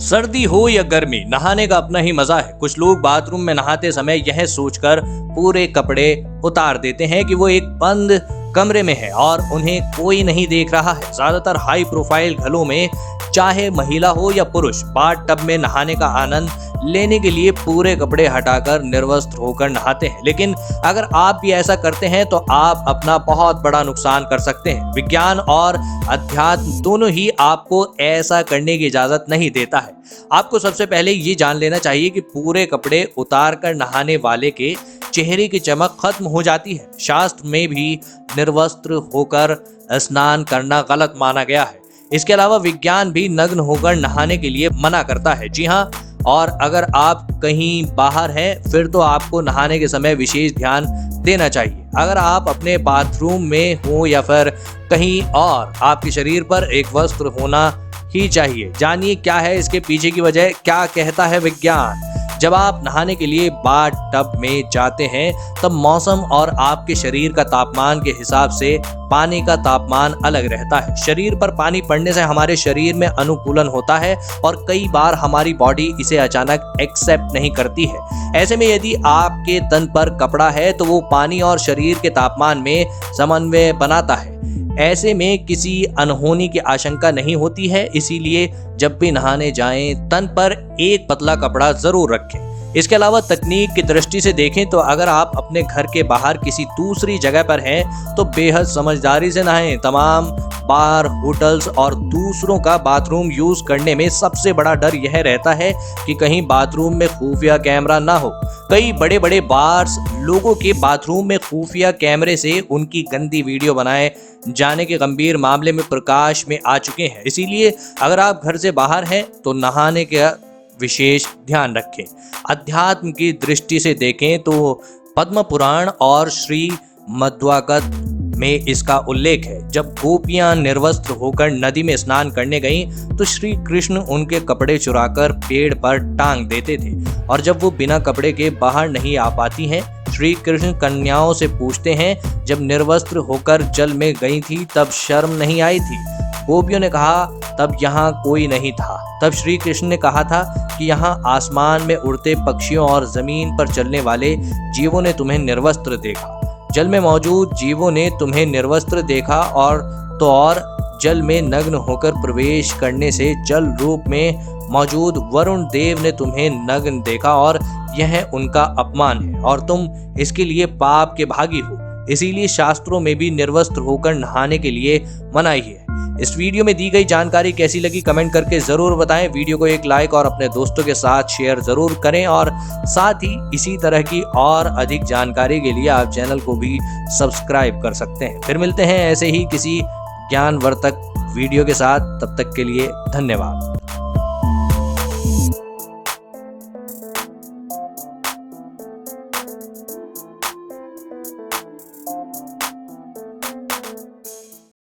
सर्दी हो या गर्मी, नहाने का अपना ही मजा है। कुछ लोग बाथरूम में नहाते समय यह सोचकर पूरे कपड़े उतार देते हैं कि वो एक बंद कमरे में है और उन्हें कोई नहीं देख रहा है। ज्यादातर हाई प्रोफाइल घरों में, चाहे महिला हो या पुरुष, बाथ टब में नहाने का आनंद लेने के लिए पूरे कपड़े हटाकर निर्वस्त्र होकर नहाते हैं। लेकिन अगर आप भी ऐसा करते हैं तो आप अपना बहुत बड़ा नुकसान कर सकते हैं। विज्ञान और अध्यात्म दोनों ही आपको ऐसा करने की इजाजत नहीं देता है। आपको सबसे पहले ये जान लेना चाहिए कि पूरे कपड़े उतार कर नहाने वाले के चेहरे की चमक खत्म हो जाती है। शास्त्र में भी निर्वस्त्र होकर स्नान करना गलत माना गया है। इसके अलावा विज्ञान भी नग्न होकर नहाने के लिए मना करता है। जी हाँ, और अगर आप कहीं बाहर हैं फिर तो आपको नहाने के समय विशेष ध्यान देना चाहिए। अगर आप अपने बाथरूम में हो या फिर कहीं और, आपके शरीर पर एक वस्त्र होना ही चाहिए। जानिए क्या है इसके पीछे की वजह, क्या कहता है विज्ञान। जब आप नहाने के लिए बाथ टब में जाते हैं तब मौसम और आपके शरीर का तापमान के हिसाब से पानी का तापमान अलग रहता है। शरीर पर पानी पड़ने से हमारे शरीर में अनुकूलन होता है और कई बार हमारी बॉडी इसे अचानक एक्सेप्ट नहीं करती है। ऐसे में यदि आपके तन पर कपड़ा है तो वो पानी और शरीर के तापमान में समन्वय बनाता है। ऐसे में किसी अनहोनी की आशंका नहीं होती है। इसीलिए जब भी नहाने जाएं तन पर एक पतला कपड़ा जरूर रखें। इसके अलावा तकनीक की दृष्टि से देखें तो अगर आप अपने घर के बाहर किसी दूसरी जगह पर हैं तो बेहद समझदारी से नहाएं। तमाम बार, होटल्स और दूसरों का बाथरूम यूज करने में सबसे बड़ा डर यह रहता है कि कहीं बाथरूम में खुफिया कैमरा ना हो। कई बड़े बड़े बार्स लोगों के बाथरूम में खुफिया कैमरे से उनकी गंदी वीडियो बनाए जाने के गंभीर मामले में प्रकाश में आ चुके हैं। इसीलिए अगर आप घर से बाहर हैं तो नहाने का विशेष ध्यान रखें। अध्यात्म की दृष्टि से देखें तो पद्म पुराण और श्री मध्वागत में इसका उल्लेख है। जब गोपियां निर्वस्त्र होकर नदी में स्नान करने गईं तो श्री कृष्ण उनके कपड़े चुराकर पेड़ पर टांग देते थे और जब वो बिना कपड़े के बाहर नहीं आ पाती हैं, श्री कृष्ण कन्याओं से पूछते हैं, जब निर्वस्त्र होकर जल में गई थी तब शर्म नहीं आई थी? गोपियों ने कहा, तब यहाँ कोई नहीं था। तब श्री कृष्ण ने कहा था कि यहाँ आसमान में उड़ते पक्षियों और जमीन पर चलने वाले जीवों ने तुम्हें निर्वस्त्र देखा। जल में मौजूद जीवों ने तुम्हें निर्वस्त्र देखा और जल में नग्न होकर प्रवेश करने से जल रूप में मौजूद वरुण देव ने तुम्हें नग्न देखा और यह उनका अपमान है और तुम इसके लिए पाप के भागी हो। इसीलिए शास्त्रों में भी निर्वस्त्र होकर नहाने के लिए मनाही है। इस वीडियो में दी गई जानकारी कैसी लगी कमेंट करके जरूर बताएं। वीडियो को एक लाइक और अपने दोस्तों के साथ शेयर जरूर करें और साथ ही इसी तरह की और अधिक जानकारी के लिए आप चैनल को भी सब्सक्राइब कर सकते हैं। फिर मिलते हैं ऐसे ही किसी ज्ञानवर्धक वीडियो के साथ। तब तक के लिए धन्यवाद।